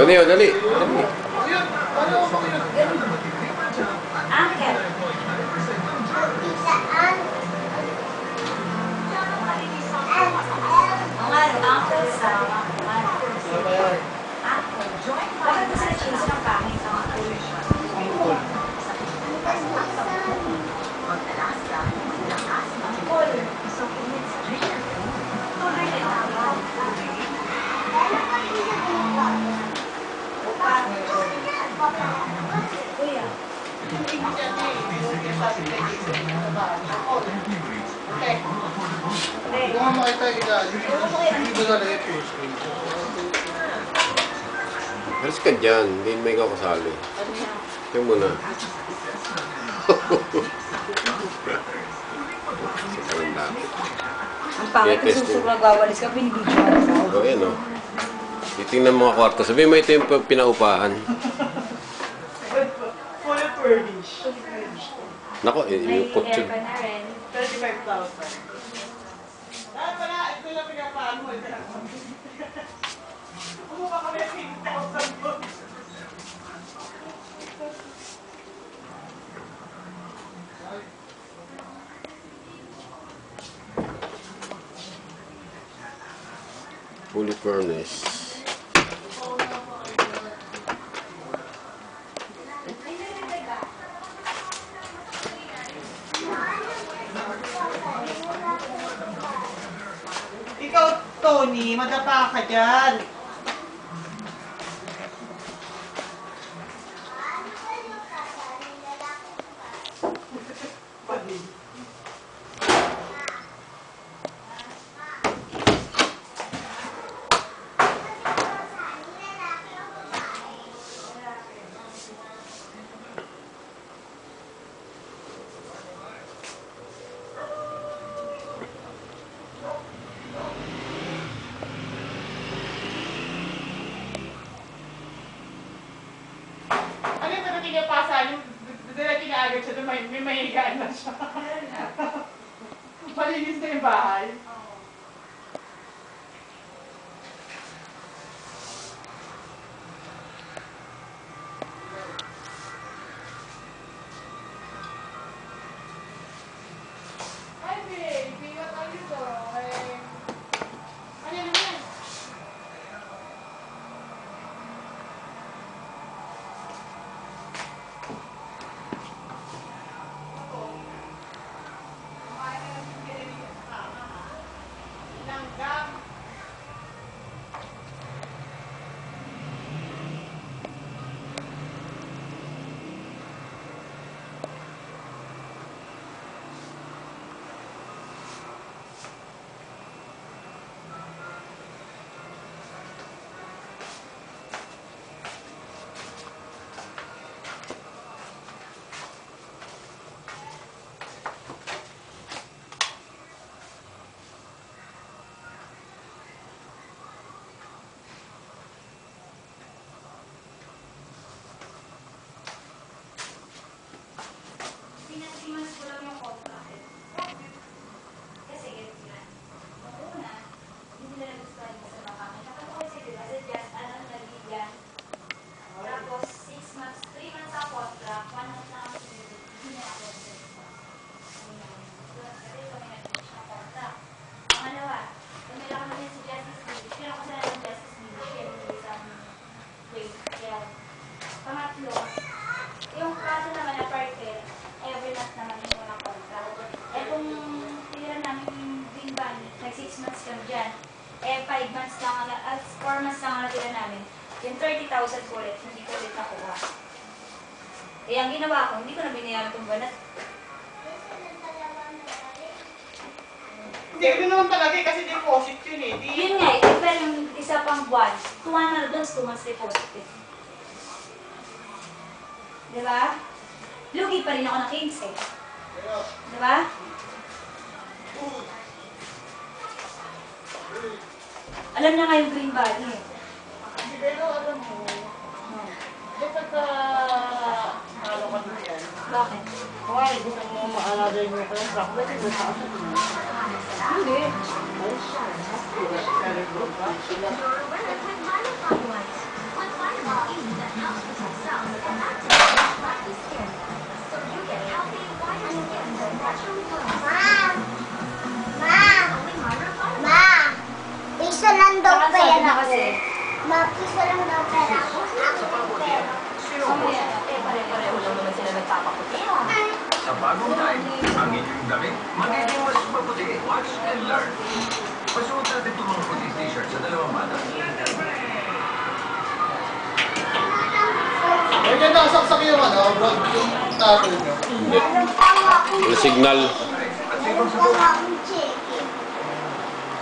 Neo, dali. Angkel. Uncle sa bakit kasi na-change ng pangit sa uncle? Kuya. Kung ano makita kita, hindi ba talaga yung screen? Alas ka dyan, hindi may ikaw kasali. Yung muna. Ang dami. Ang pangit na susok nagwawalis ka, binibidyoan mo. O, yan o. Titingnan mga kwarto. Sabihin mo ito yung pinaupahan. Fully furnished. Nako, yung kutsun. May na rin. 35,000. Dahil pala, ito lang pinapaan mo. Kumuha kami 8,000 doon. Fully furnished. Ikaw, Tony, madapa ka dyan. Ano yung pagdating niya pasan, yung dadating na agad siya, may mahigaan na siya. Malinis na yung bahay. Hi, babe. What are you doing? Ano naman? Langgam. Pinasimas ko lang yung contract. Kasi ganito yan. Una, hindi nila nagustuhan yung sa baka. Kapag ako suggest, nabigyan. Tapos, 6 months, 3 months sa contract, 1 month na kami sinunod. Hindi na ako sa kasi kami nag-finish na contract. Pangalawa, tumila kami din sa Justice Village. Pero ako sana ng Justice Village, kaya hindi sa wait. Kaya, pangatlo, yung kaso naman na partner, every month naman yung mga contract. Eh kung tinira namin yung Green Bunny, nag 6 months kami dyan, eh 5 months lang, 4 months lang ang natira namin, yung 30,000 ko ulit, hindi ko ulit nakuha. Eh ang ginawa ko, hindi ko na binayaran itong banat. Hindi ko naman talaga kasi deposit yun eh. Yun nga, pero yung isa pang buwan, 200 doon, 2 months deposit eh. Diba? Lugi pa rin ako ng 15. Diba? Alam na nga yung Green Bunny eh. Pero alam mo, dapat ano ka na yan. Bakit? Kung gusto mo maalala yung contract, pwede mo sa akin. Hindi. Ay, siya. kasi. Mag-isa lang daw pera ako. Ako yung pera. Pare-pareho lang naman sila nagpapaputi. Sa bagong time, ang inyong damit magiging mas maputi. Watch and learn. Pasuot natin itong mga puti t-shirt sa dalawang bata. Ay, ganda kasaksak yung ano, bro. Yung tattoo niyo. Meron pa akong Wala signal. meron pa akong chicken.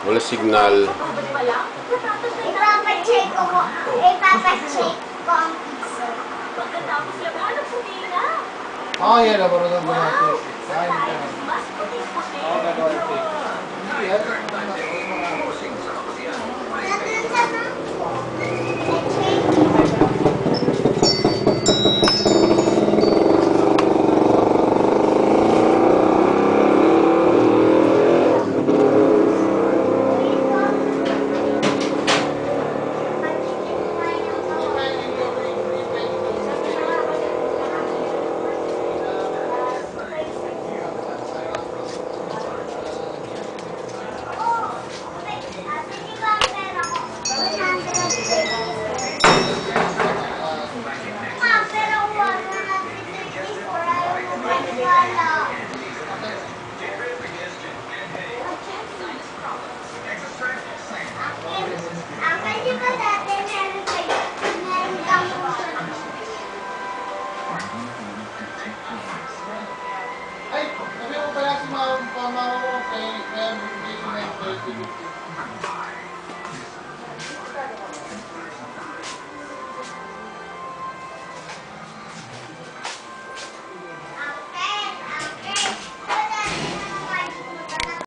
Wala signal. Ipapacheck ko mo. Ipapacheck ko ang pizza. Pagkatapos labahan ng puti na. Ah, yan. Nabarang ang mga ito. Ay, Mas puti-puti. gagawa yung cake. Hindi, yan.